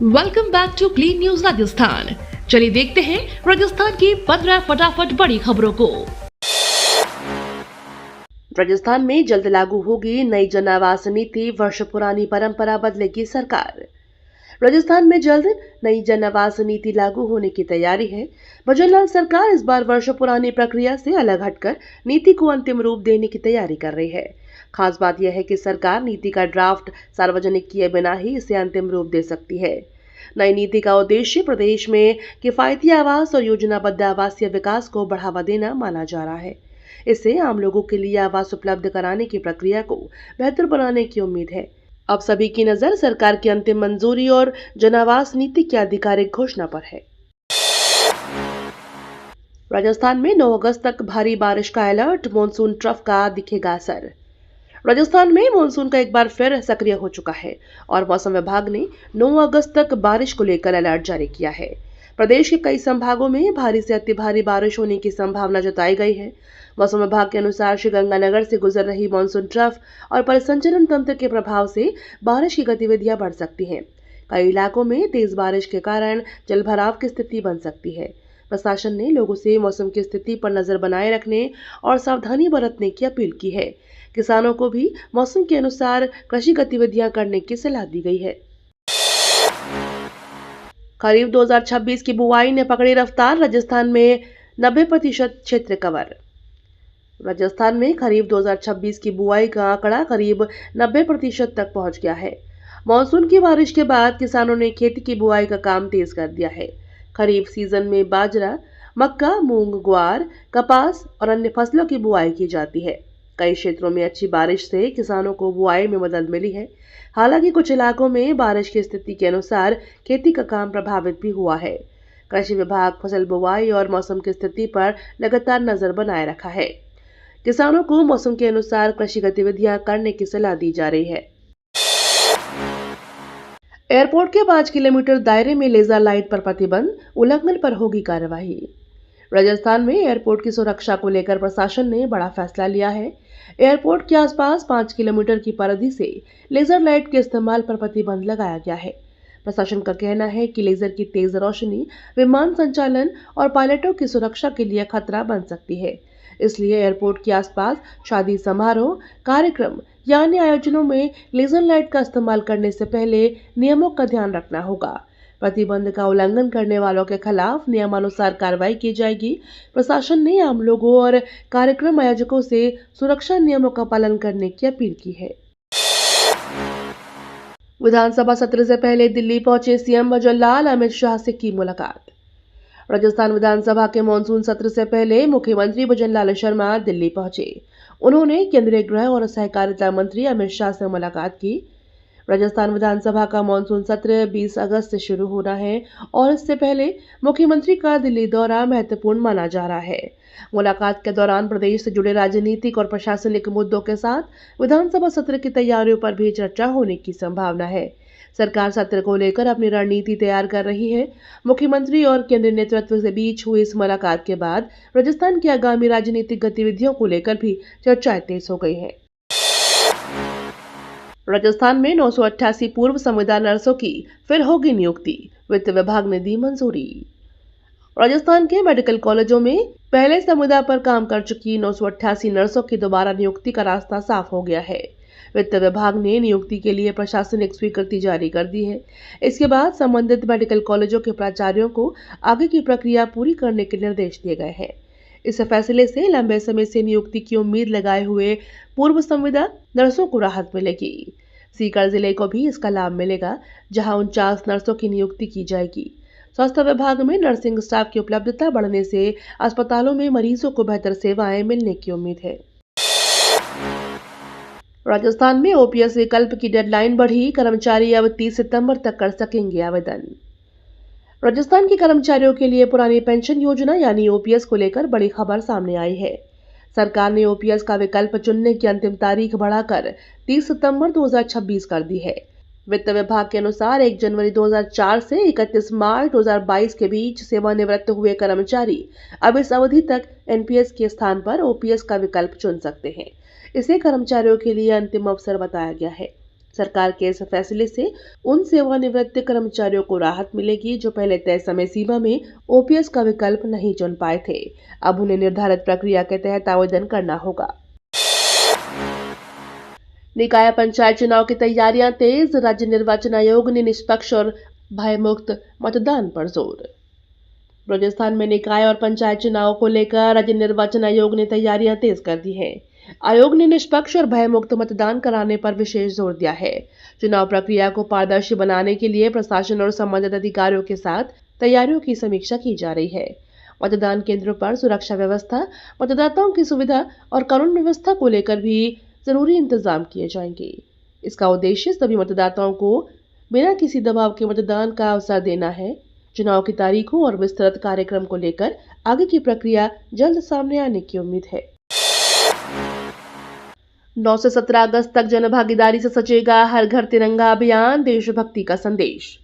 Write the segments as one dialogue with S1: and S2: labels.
S1: Welcome back to clean news Rajasthan. चलिए देखते हैं राजस्थान की 15 फटाफट बड़ी खबरों को। राजस्थान में जल्द लागू होगी नई जन आवास नीति, वर्ष पुरानी परंपरा बदलेगी सरकार। राजस्थान में जल्द नई जन आवास नीति लागू होने की तैयारी है। भजनलाल सरकार इस बार वर्ष पुरानी प्रक्रिया से अलग हटकर नीति को अंतिम रूप देने की तैयारी कर रही है। खास बात यह है कि सरकार नीति का ड्राफ्ट सार्वजनिक किए बिना ही इसे अंतिम रूप दे सकती है। नई नीति का उद्देश्य प्रदेश में किफायती आवास और योजनाबद्ध आवासीय विकास को बढ़ावा देना माना जा रहा है। इससे आम लोगों के लिए आवास उपलब्ध कराने की प्रक्रिया को बेहतर बनाने की उम्मीद है। अब सभी की नजर सरकार की अंतिम मंजूरी और जन आवास नीति की आधिकारिक घोषणा पर है। राजस्थान में 9 अगस्त तक भारी बारिश का अलर्ट, मॉनसून ट्रफ का दिखेगा असर। राजस्थान में मानसून का एक बार फिर सक्रिय हो चुका है और मौसम विभाग ने 9 अगस्त तक बारिश को लेकर अलर्ट जारी किया है। प्रदेश के कई संभागों में भारी से अति भारी बारिश होने की संभावना जताई गई है। मौसम विभाग के अनुसार श्रीगंगानगर से गुजर रही मानसून ट्रफ और परिसंचरण तंत्र के प्रभाव से बारिश की गतिविधियां बढ़ सकती हैं। कई इलाकों में तेज बारिश के कारण जलभराव की स्थिति बन सकती है। प्रशासन ने लोगों से मौसम की स्थिति पर नजर बनाए रखने और सावधानी बरतने की अपील की है। किसानों को भी मौसम के अनुसार कृषि गतिविधियां करने की सलाह दी गई है। खरीफ 2026 की बुआई ने पकड़ी रफ्तार, राजस्थान में 90% क्षेत्र कवर। राजस्थान में खरीफ 2026 की बुआई का आंकड़ा करीब 90% तक पहुंच गया है। मानसून की बारिश के बाद किसानों ने खेती की बुआई का काम तेज कर दिया है। खरीफ सीजन में बाजरा, मक्का, मूंग, ग्वार, कपास और अन्य फसलों की बुआई की जाती है। कई क्षेत्रों में अच्छी बारिश से किसानों को बुआई में मदद मिली है। हालांकि कुछ इलाकों में बारिश की स्थिति के अनुसार खेती का काम प्रभावित भी हुआ है। कृषि विभाग फसल बुआई और मौसम की स्थिति पर लगातार नजर बनाए रखा है। किसानों को मौसम के अनुसार कृषि गतिविधियां करने की सलाह दी जा रही है। एयरपोर्ट के 5 किलोमीटर दायरे में लेजर लाइट पर प्रतिबंध, उल्लंघन पर होगी कार्रवाई। राजस्थान में एयरपोर्ट की सुरक्षा को लेकर प्रशासन ने बड़ा फैसला लिया है। एयरपोर्ट के आसपास 5 किलोमीटर की परिधि से लेजर लाइट के इस्तेमाल पर प्रतिबंध लगाया गया है। प्रशासन का कहना है कि लेजर की तेज रोशनी विमान संचालन और पायलटों की सुरक्षा के लिए खतरा बन सकती है। इसलिए एयरपोर्ट के आसपास शादी समारोह, कार्यक्रम या अन्य आयोजनों में लेजर लाइट का इस्तेमाल करने से पहले नियमों का ध्यान रखना होगा। प्रतिबंध का उल्लंघन करने वालों के खिलाफ नियमानुसार कार्रवाई की जाएगी। प्रशासन ने आम लोगों और कार्यक्रम आयोजकों से सुरक्षा नियमों का पालन करने की अपील की है। विधानसभा सत्र से पहले दिल्ली पहुंचे सीएम भजनलाल, अमित शाह से की मुलाकात। राजस्थान विधानसभा के मानसून सत्र से पहले मुख्यमंत्री भजनलाल शर्मा दिल्ली पहुंचे। उन्होंने केंद्रीय गृह और सहकारिता मंत्री अमित शाह से मुलाकात की। राजस्थान विधानसभा का मानसून सत्र 20 अगस्त से शुरू होना है और इससे पहले मुख्यमंत्री का दिल्ली दौरा महत्वपूर्ण माना जा रहा है। मुलाकात के दौरान प्रदेश से जुड़े राजनीतिक और प्रशासनिक मुद्दों के साथ विधानसभा सत्र की तैयारियों पर भी चर्चा होने की संभावना है। सरकार सत्र को लेकर अपनी रणनीति तैयार कर रही है। मुख्यमंत्री और केंद्रीय नेतृत्व के बीच हुई इस मुलाकात के बाद राजस्थान की आगामी राजनीतिक गतिविधियों को लेकर भी चर्चाएं तेज हो गई हैं। राजस्थान में 988 पूर्व संविदा नर्सों की फिर होगी नियुक्ति, वित्त विभाग ने दी मंजूरी। राजस्थान के मेडिकल कॉलेजों में पहले संविदा पर काम कर चुकी 988 नर्सों की दोबारा नियुक्ति का रास्ता साफ हो गया है। वित्त विभाग ने नियुक्ति के लिए प्रशासनिक स्वीकृति जारी कर दी है। इसके बाद संबंधित मेडिकल कॉलेजों के प्राचार्यों को आगे की प्रक्रिया पूरी करने के निर्देश दिए गए हैं। इस फैसले से लंबे समय से नियुक्ति की उम्मीद लगाए हुए पूर्व संविदा नर्सों को राहत मिलेगी। सीकर जिले को भी इसका लाभ मिलेगा, जहां 49 नर्सों की नियुक्ति की जाएगी। स्वास्थ्य विभाग में नर्सिंग स्टाफ की उपलब्धता बढ़ने से अस्पतालों में मरीजों को बेहतर सेवाएं मिलने की उम्मीद है। राजस्थान में ओपीएस विकल्प की डेडलाइन बढ़ी, कर्मचारी अब 30 सितंबर तक कर सकेंगे आवेदन। राजस्थान के कर्मचारियों के लिए पुरानी पेंशन योजना यानी ओपीएस को लेकर बड़ी खबर सामने आई है। सरकार ने ओपीएस का विकल्प चुनने की अंतिम तारीख बढ़ाकर 30 सितंबर 2026 कर दी है। वित्त विभाग के अनुसार 1 जनवरी 2004 से 31 मार्च 2022 के बीच सेवानिवृत्त हुए कर्मचारी अब इस अवधि तक एनपीएस के स्थान पर ओपीएस का विकल्प चुन सकते हैं। इसे कर्मचारियों के लिए अंतिम अवसर बताया गया है। सरकार के इस फैसले से उन सेवानिवृत्त कर्मचारियों को राहत मिलेगी जो पहले तय समय सीमा में ओपीएस का विकल्प नहीं चुन पाए थे। अब उन्हें निर्धारित प्रक्रिया के तहत आवेदन करना होगा। निकाय पंचायत चुनाव की तैयारियां तेज, राज्य निर्वाचन आयोग ने निष्पक्ष और भयमुक्त मतदान पर जोर। राजस्थान में निकाय और पंचायत चुनाव को लेकर राज्य निर्वाचन आयोग ने तैयारियां तेज कर दी हैं। आयोग ने निष्पक्ष और भयमुक्त मतदान कराने पर विशेष जोर दिया है। चुनाव प्रक्रिया को पारदर्शी बनाने के लिए प्रशासन और संबंधित अधिकारियों के साथ तैयारियों की समीक्षा की जा रही है। मतदान केंद्रों पर सुरक्षा व्यवस्था, मतदाताओं की सुविधा और कानून व्यवस्था को लेकर भी जरूरी इंतजाम किए जाएंगे। इसका उद्देश्य सभी मतदाताओं को बिना किसी दबाव के मतदान का अवसर देना है। चुनाव की तारीखों और विस्तृत कार्यक्रम को लेकर आगे की प्रक्रिया जल्द सामने आने की उम्मीद है। 9 से 17 अगस्त तक जनभागीदारी से सजेगा हर घर तिरंगा अभियान, देशभक्ति का संदेश।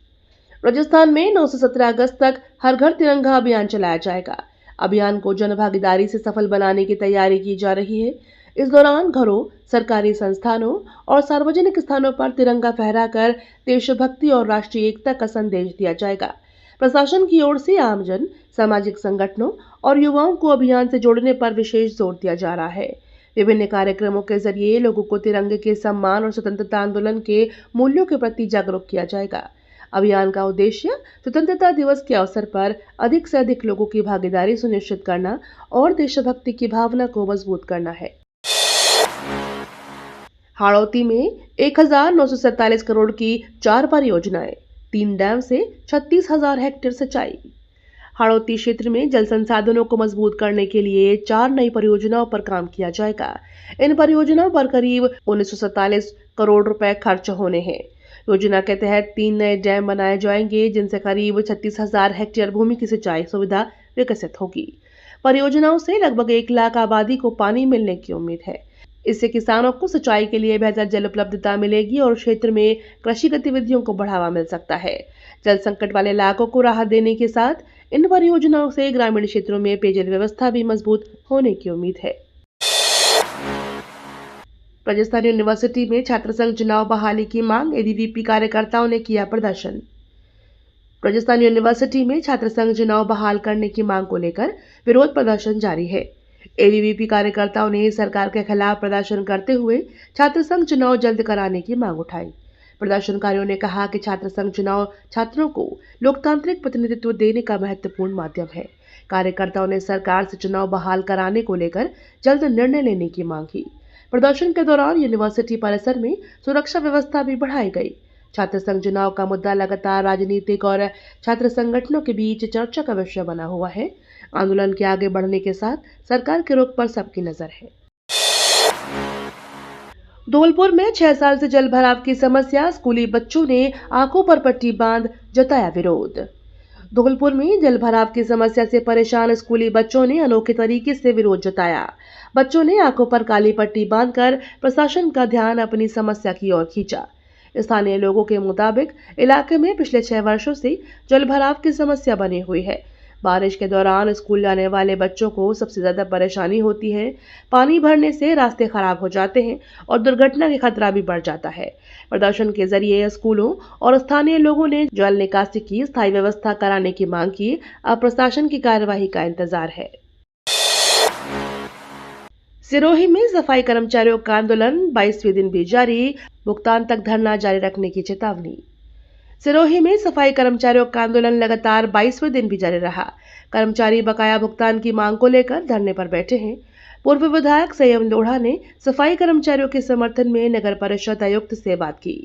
S1: राजस्थान में 9 से 17 अगस्त तक हर घर तिरंगा अभियान चलाया जाएगा। अभियान को जनभागीदारी से सफल बनाने की तैयारी की जा रही है। इस दौरान घरों, सरकारी संस्थानों और सार्वजनिक स्थानों पर तिरंगा फहराकर देशभक्ति और राष्ट्रीय एकता का संदेश दिया जाएगा। प्रशासन की ओर से आमजन, सामाजिक संगठनों और युवाओं को अभियान से जोड़ने पर विशेष जोर दिया जा रहा है। विभिन्न कार्यक्रमों के जरिए लोगों को तिरंगे के सम्मान और स्वतंत्रता आंदोलन के मूल्यों के प्रति जागरूक किया जाएगा। अभियान का उद्देश्य स्वतंत्रता दिवस के अवसर पर अधिक से अधिक लोगों की भागीदारी सुनिश्चित करना और देशभक्ति की भावना को मजबूत करना है। हाड़ौती में 1947 करोड़ की 4 परियोजनाएं, 3 डैम से 36,000 हेक्टेयर सिंचाई। हाड़ौती क्षेत्र में जल संसाधनों को मजबूत करने के लिए 4 नई परियोजनाओं पर काम किया जाएगा। इन परियोजनाओं पर करीब 1947 करोड़ रुपए खर्च होने हैं। योजना के तहत 3 नए डैम बनाए जाएंगे, जिनसे करीब 36,000 हेक्टेयर भूमि की सिंचाई सुविधा विकसित होगी। परियोजनाओं से लगभग 1 लाख आबादी को पानी मिलने की उम्मीद है। इससे किसानों को सिंचाई के लिए बेहतर जल उपलब्धता मिलेगी और क्षेत्र में कृषि गतिविधियों को बढ़ावा मिल सकता है। जल संकट वाले इलाकों को राहत देने के साथ इन परियोजनाओं से ग्रामीण क्षेत्रों में पेयजल व्यवस्था भी मजबूत होने की उम्मीद है। राजस्थान यूनिवर्सिटी में छात्र संघ चुनाव बहाली की मांग, एबीवीपी कार्यकर्ताओं ने किया प्रदर्शन। राजस्थान यूनिवर्सिटी में छात्र संघ चुनाव बहाल करने की मांग को लेकर विरोध प्रदर्शन जारी है। एबीवीपी कार्यकर्ताओं ने सरकार के खिलाफ प्रदर्शन करते हुए छात्र संघ चुनाव जल्द कराने की मांग उठाई। प्रदर्शनकारियों ने कहा कि छात्र संघ चुनाव छात्रों को लोकतांत्रिक प्रतिनिधित्व देने का महत्वपूर्ण माध्यम है। कार्यकर्ताओं ने सरकार से चुनाव बहाल कराने को लेकर जल्द निर्णय लेने की मांग की। प्रदर्शन के दौरान यूनिवर्सिटी परिसर में सुरक्षा व्यवस्था भी बढ़ाई गई। छात्र संघ चुनाव का मुद्दा लगातार राजनीतिक और छात्र संगठनों के बीच चर्चा का विषय बना हुआ है। आंदोलन के आगे बढ़ने के साथ सरकार के रुख पर सबकी नजर है। धौलपुर में 6 साल से जल भराव की समस्या, स्कूली बच्चों ने आंखों पर पट्टी बांध जताया विरोध। धौलपुर में जल भराव की समस्या से परेशान स्कूली बच्चों ने अनोखे तरीके से विरोध जताया। बच्चों ने आंखों पर काली पट्टी बांधकर प्रशासन का ध्यान अपनी समस्या की ओर खींचा। स्थानीय लोगों के मुताबिक इलाके में पिछले 6 वर्षों से जल भराव की समस्या बनी हुई है। बारिश के दौरान स्कूल जाने वाले बच्चों को सबसे ज्यादा परेशानी होती है। पानी भरने से रास्ते खराब हो जाते हैं और दुर्घटना का खतरा भी बढ़ जाता है। प्रदर्शन के जरिए स्कूलों और स्थानीय लोगों ने जल निकासी की स्थायी व्यवस्था कराने की मांग की। अब प्रशासन की कार्यवाही का इंतजार है। सिरोही में सफाई कर्मचारियों का आंदोलन 22वें दिन भी जारी, भुगतान तक धरना जारी रखने की चेतावनी। सिरोही में सफाई कर्मचारियों का आंदोलन लगातार 22वें दिन भी जारी रहा। कर्मचारी बकाया भुगतान की मांग को लेकर धरने पर बैठे हैं। पूर्व विधायक संयम लोढ़ा ने सफाई कर्मचारियों के समर्थन में नगर परिषद आयुक्त से बात की।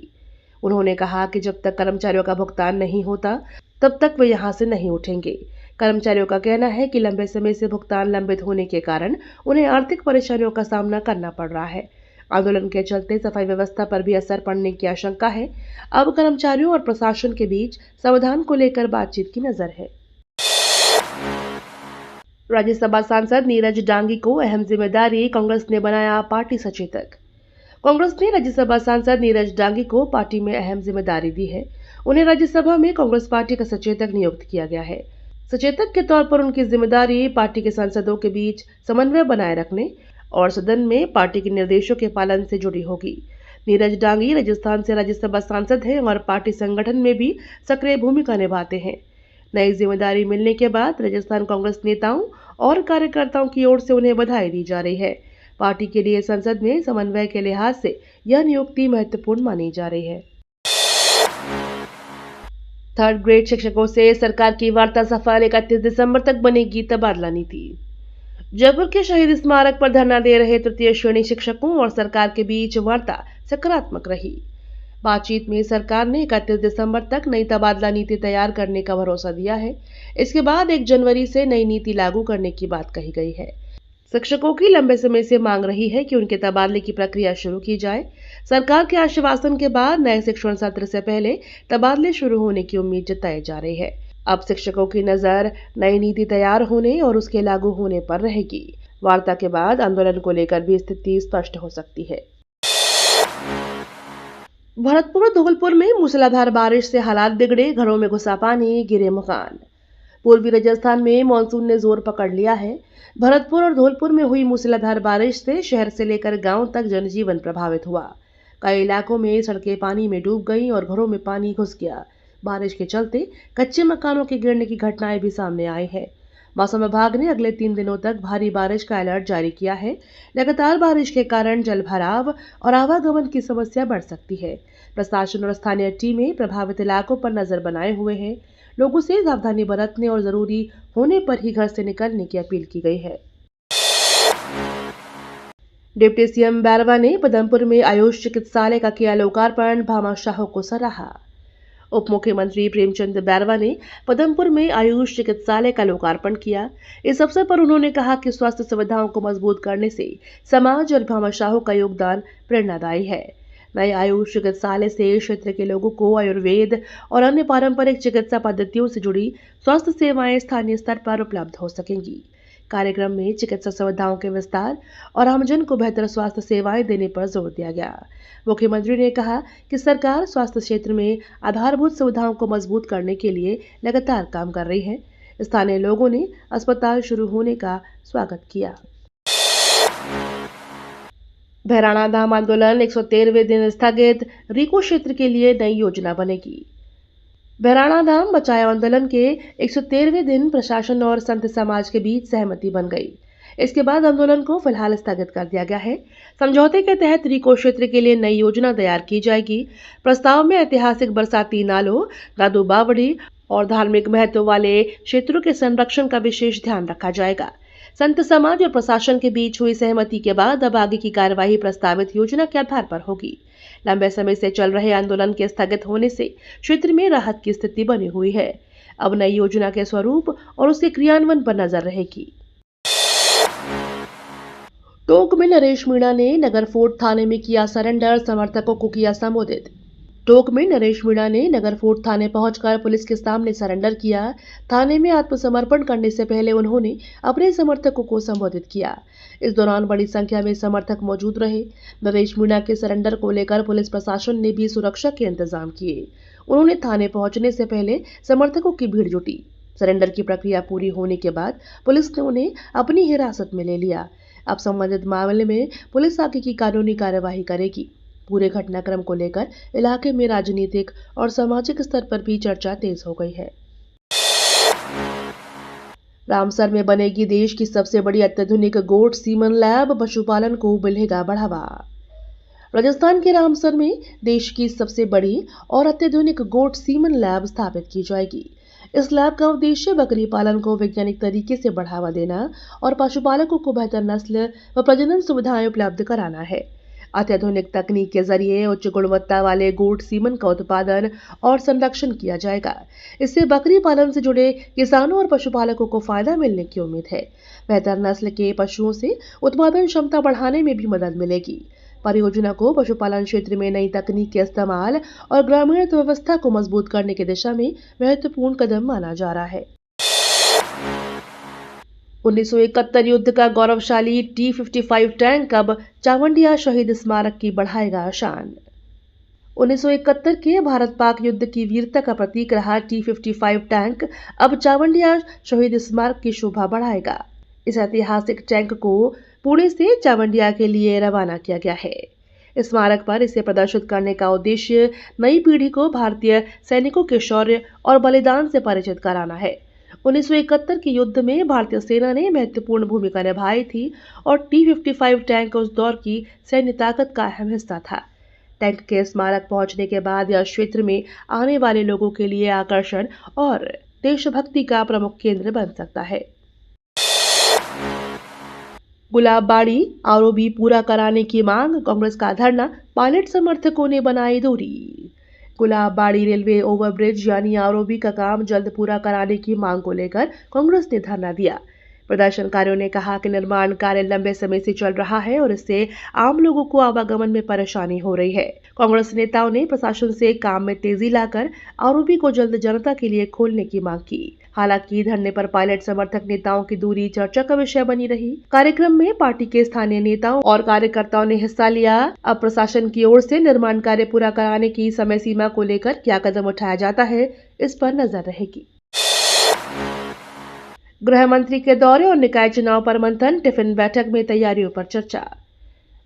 S1: उन्होंने कहा कि जब तक कर्मचारियों का भुगतान नहीं होता तब तक वे यहां से नहीं उठेंगे। कर्मचारियों का कहना है कि लंबे समय से भुगतान लंबित होने के कारण उन्हें आर्थिक परेशानियों का सामना करना पड़ रहा है। आंदोलन के चलते सफाई व्यवस्था पर भी असर पड़ने की आशंका है। अब कर्मचारियों और प्रशासन के बीच समाधान को लेकर बातचीत की नजर है। राज्यसभा सांसद नीरज डांगी को अहम जिम्मेदारी, कांग्रेस ने बनाया पार्टी सचेतक। कांग्रेस ने राज्यसभा सांसद नीरज डांगी को पार्टी में अहम जिम्मेदारी दी है। उन्हें राज्यसभा में कांग्रेस पार्टी का सचेतक नियुक्त किया गया है। सचेतक के तौर पर उनकी जिम्मेदारी पार्टी के सांसदों के बीच समन्वय बनाए रखने और सदन में पार्टी के निर्देशों के पालन से जुड़ी होगी। नीरज डांगी राजस्थान से राज्यसभा सांसद हैं और पार्टी संगठन में भी सक्रिय भूमिका निभाते हैं। नई जिम्मेदारी मिलने के बाद राजस्थान कांग्रेस नेताओं और कार्यकर्ताओं की ओर से उन्हें बधाई दी जा रही है। पार्टी के लिए संसद में समन्वय के लिहाज से यह नियुक्ति महत्वपूर्ण मानी जा रही है। थर्ड ग्रेड शिक्षकों से सरकार की वार्ता सफल, 31 दिसंबर तक बनेगी तबादला नीति। जयपुर के शहीद स्मारक पर धरना दे रहे तृतीय श्रेणी शिक्षकों और सरकार के बीच वार्ता सकारात्मक रही। बातचीत में सरकार ने 31 दिसंबर तक नई तबादला नीति तैयार करने का भरोसा दिया है। इसके बाद 1 जनवरी से नई नीति लागू करने की बात कही गई है। शिक्षकों की लंबे समय से मांग रही है कि उनके तबादले की प्रक्रिया शुरू की जाए। सरकार के आश्वासन के बाद नए शिक्षण सत्र से पहले तबादले शुरू होने की उम्मीद जताई जा रही है। अब शिक्षकों की नजर नई नीति तैयार होने और उसके लागू होने पर रहेगी। वार्ता के बाद आंदोलन को लेकर भी स्थिति स्पष्ट हो सकती है। भरतपुर और धौलपुर में मूसलाधार बारिश से हालात बिगड़े, घरों में घुसा पानी, गिरे मकान। पूर्वी राजस्थान में मानसून ने जोर पकड़ लिया है। भरतपुर और धौलपुर में हुई मूसलाधार बारिश से शहर से लेकर गांव तक जनजीवन प्रभावित हुआ। कई इलाकों में सड़कें पानी में डूब गईं और घरों में पानी घुस गया। बारिश के चलते कच्चे मकानों के गिरने की घटनाएं भी सामने आई है। मौसम विभाग ने अगले 3 दिनों तक भारी बारिश का अलर्ट जारी किया है। लगातार बारिश के कारण जलभराव और आवागमन की समस्या बढ़ सकती है। प्रशासन और स्थानीय टीमें प्रभावित इलाकों पर नजर बनाए हुए हैं। लोगों से सावधानी बरतने और जरूरी होने पर ही घर से निकलने की अपील की गई है। डिप्टी सीएम बैरवा ने पदमपुर में आयुष चिकित्सालय का किया लोकार्पण, भामाशाह को सराहा। उप मुख्यमंत्री प्रेमचंद बैरवा ने पदमपुर में आयुष चिकित्सालय का लोकार्पण किया। इस अवसर पर उन्होंने कहा कि स्वास्थ्य सुविधाओं को मजबूत करने से समाज और भामाशाहों का योगदान प्रेरणादायी है। नए आयुष चिकित्सालय से क्षेत्र के लोगों को आयुर्वेद और अन्य पारंपरिक चिकित्सा पद्धतियों से जुड़ी स्वास्थ्य सेवाएं स्थानीय स्तर पर उपलब्ध हो सकेंगी। कार्यक्रम में चिकित्सा सुविधाओं के विस्तार और आमजन को बेहतर स्वास्थ्य सेवाएं देने पर जोर दिया गया। मुख्यमंत्री ने कहा कि सरकार स्वास्थ्य क्षेत्र में आधारभूत सुविधाओं को मजबूत करने के लिए लगातार काम कर रही है। स्थानीय लोगों ने अस्पताल शुरू होने का स्वागत किया। भैराणा धाम आंदोलन 113वें दिन स्थगित, रीको क्षेत्र के लिए नई योजना बनेगी। भैराणा धाम बचाओ आंदोलन के 113वें दिन प्रशासन और संत समाज के बीच सहमति बन गई। इसके बाद आंदोलन को फिलहाल स्थगित कर दिया गया है। समझौते के तहत रीको क्षेत्र के लिए नई योजना तैयार की जाएगी। प्रस्ताव में ऐतिहासिक बरसाती नालों, दादू बावड़ी और धार्मिक महत्व वाले क्षेत्रों के संरक्षण का विशेष ध्यान रखा जाएगा। संत समाज और प्रशासन के बीच हुई सहमति के बाद अब आगे की कार्यवाही प्रस्तावित योजना के आधार पर होगी। लंबे समय से चल रहे आंदोलन के स्थगित होने से क्षेत्र में राहत की स्थिति बनी हुई है। अब नई योजना के स्वरूप और उसके क्रियान्वयन पर नजर रहेगी। टोंक में नरेश मीणा ने नगर फोर्ट थाने में किया सरेंडर, समर्थकों को किया संबोधित। टोंक में नरेश मीणा ने नगर फोर्ट थाने पहुंचकर पुलिस के सामने सरेंडर किया। थाने में आत्मसमर्पण करने से पहले उन्होंने अपने समर्थकों को संबोधित किया। इस दौरान बड़ी संख्या में समर्थक मौजूद रहे। नरेश मीणा के सरेंडर को लेकर पुलिस प्रशासन ने भी सुरक्षा के इंतजाम किए। उन्होंने थाने पहुंचने से पहले समर्थकों की भीड़ जुटी। सरेंडर की प्रक्रिया पूरी होने के बाद पुलिस ने उन्हें अपनी हिरासत में ले लिया। अब संबंधित मामले में पुलिस आगे की कानूनी कार्यवाही करेगी। पूरे घटनाक्रम को लेकर इलाके में राजनीतिक और सामाजिक स्तर पर भी चर्चा तेज हो गई है। रामसर में बनेगी देश की सबसे बड़ी अत्याधुनिक गोट सीमन लैब, पशुपालन को मिलेगा बढ़ावा। राजस्थान के रामसर में देश की सबसे बड़ी और अत्याधुनिक गोट सीमन लैब स्थापित की जाएगी। इस लैब का उद्देश्य बकरी पालन को वैज्ञानिक तरीके से बढ़ावा देना और पशुपालकों को बेहतर नस्ल व प्रजनन सुविधाएं उपलब्ध कराना है। अत्याधुनिक तकनीक के जरिए उच्च गुणवत्ता वाले गोट सीमन का उत्पादन और संरक्षण किया जाएगा। इससे बकरी पालन से जुड़े किसानों और पशुपालकों को फायदा मिलने की उम्मीद है। बेहतर नस्ल के पशुओं से उत्पादन क्षमता बढ़ाने में भी मदद मिलेगी। परियोजना को पशुपालन क्षेत्र में नई तकनीक के इस्तेमाल और ग्रामीण अर्थव्यवस्था को मजबूत करने की दिशा में महत्वपूर्ण कदम माना जा रहा है। 1971 युद्ध का गौरवशाली T-55 टैंक अब चावंडिया शहीद स्मारक की बढ़ाएगा शान। 1971 के भारत पाक युद्ध की वीरता का प्रतीक रहा T-55 टैंक अब चावंडिया शहीद स्मारक की शोभा बढ़ाएगा। इस ऐतिहासिक टैंक को पुणे से चावंडिया के लिए रवाना किया गया है। स्मारक पर इसे प्रदर्शित करने का उद्देश्य नई पीढ़ी को भारतीय सैनिकों के शौर्य और बलिदान से परिचित कराना है। 1971 के युद्ध में भारतीय सेना ने महत्वपूर्ण भूमिका निभाई थी और T-55 टैंक उस दौर की सैन्य ताकत का अहम हिस्सा था। टैंक के स्मारक पहुंचने के बाद यह क्षेत्र में आने वाले लोगों के लिए आकर्षण और देशभक्ति का प्रमुख केंद्र बन सकता है। गुलाबबाड़ी आरओबी पूरा कराने की मांग, कांग्रेस का धरना, पायलट समर्थकों ने बनाई दूरी। गुलाबबाड़ी रेलवे ओवरब्रिज यानी आरओबी का काम जल्द पूरा कराने की मांग को लेकर कांग्रेस ने धरना दिया। प्रदर्शनकारियों ने कहा कि निर्माण कार्य लंबे समय से चल रहा है और इससे आम लोगों को आवागमन में परेशानी हो रही है। कांग्रेस नेताओं ने प्रशासन से काम में तेजी लाकर आरओबी को जल्द जनता के लिए खोलने की मांग की। हालांकि धरने पर पायलट समर्थक नेताओं की दूरी चर्चा का विषय बनी रही। कार्यक्रम में पार्टी के स्थानीय नेताओं और कार्यकर्ताओं ने हिस्सा लिया। अब प्रशासन की ओर से निर्माण कार्य पूरा कराने की समय सीमा को लेकर क्या कदम उठाया जाता है, इस पर नजर रहेगी। गृह मंत्री के दौरे और निकाय चुनाव पर मंथन, टिफिन बैठक में तैयारियों पर चर्चा।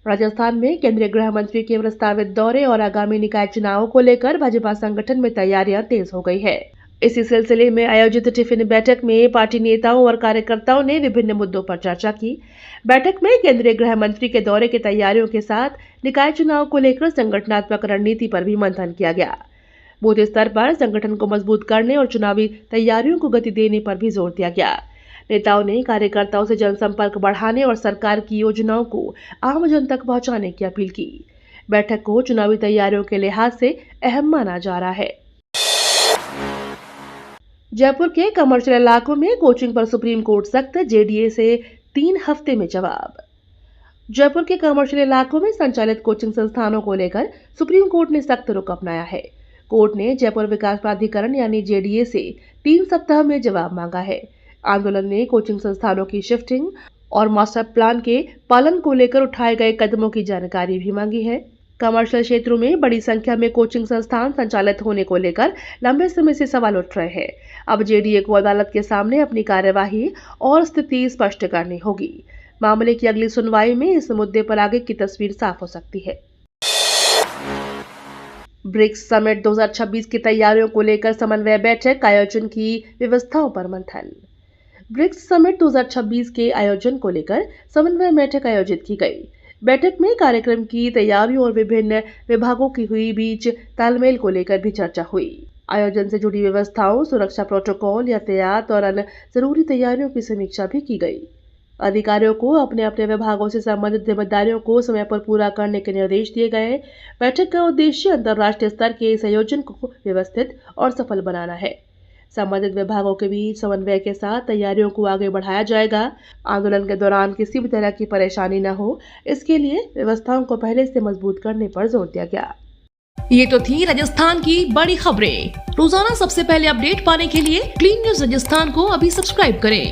S1: राजस्थान में केंद्रीय गृह मंत्री के प्रस्तावित दौरे और आगामी निकाय चुनावों को लेकर भाजपा संगठन में तैयारियां तेज हो गई है। इसी सिलसिले में आयोजित टिफिन बैठक में पार्टी नेताओं और कार्यकर्ताओं ने विभिन्न मुद्दों पर चर्चा की। बैठक में केंद्रीय गृह मंत्री के दौरे की तैयारियों के साथ निकाय चुनाव को लेकर संगठनात्मक रणनीति पर भी मंथन किया गया। बूथ स्तर पर संगठन को मजबूत करने और चुनावी तैयारियों को गति देने पर भी जोर दिया गया। नेताओं ने कार्यकर्ताओं से जनसंपर्क बढ़ाने और सरकार की योजनाओं को आम जन तक पहुंचाने की अपील की। बैठक को चुनावी तैयारियों के लिहाज से अहम माना जा रहा है। जयपुर के कमर्शियल इलाकों में कोचिंग पर सुप्रीम कोर्ट सख्त, जेडीए से 3 हफ्ते में जवाब। जयपुर के कमर्शियल इलाकों में संचालित कोचिंग संस्थानों को लेकर सुप्रीम कोर्ट ने सख्त रुख अपनाया है। कोर्ट ने जयपुर विकास प्राधिकरण यानी जेडीए से 3 सप्ताह में जवाब मांगा है। आंदोलन ने कोचिंग संस्थानों की शिफ्टिंग और मास्टर प्लान के पालन को लेकर उठाए गए कदमों की जानकारी भी मांगी है। कमर्शियल क्षेत्रों में बड़ी संख्या में कोचिंग संस्थान संचालित होने को लेकर लंबे समय से सवाल उठ रहे हैं। अब जेडीए को अदालत के सामने अपनी कार्यवाही और स्थिति स्पष्ट करनी होगी। मामले की अगली सुनवाई में इस मुद्दे पर आगे की तस्वीर साफ हो सकती है। ब्रिक्स समिट 2026 की तैयारियों को लेकर समन्वय बैठक, आयोजन की व्यवस्थाओं पर मंथन। ब्रिक्स समिट 2026 के आयोजन को लेकर समन्वय बैठक आयोजित की गई। बैठक में कार्यक्रम की तैयारियों और विभिन्न विभागों की हुई बीच तालमेल को लेकर भी चर्चा हुई। आयोजन से जुड़ी व्यवस्थाओं, सुरक्षा प्रोटोकॉल, यातायात और अन्य जरूरी तैयारियों की समीक्षा भी की गई। अधिकारियों को अपने अपने विभागों से संबंधित जिम्मेदारियों को समय पर पूरा करने के निर्देश दिए गए। बैठक का उद्देश्य अंतर्राष्ट्रीय स्तर के इस आयोजन को व्यवस्थित और सफल बनाना है। संबंधित विभागों के बीच समन्वय के साथ तैयारियों को आगे बढ़ाया जाएगा। आंदोलन के दौरान किसी भी तरह की परेशानी न हो, इसके लिए व्यवस्थाओं को पहले से मजबूत करने पर जोर दिया गया।
S2: ये तो थी राजस्थान की बड़ी खबरें। रोजाना सबसे पहले अपडेट पाने के लिए क्लीन न्यूज राजस्थान को अभी सब्सक्राइब करें।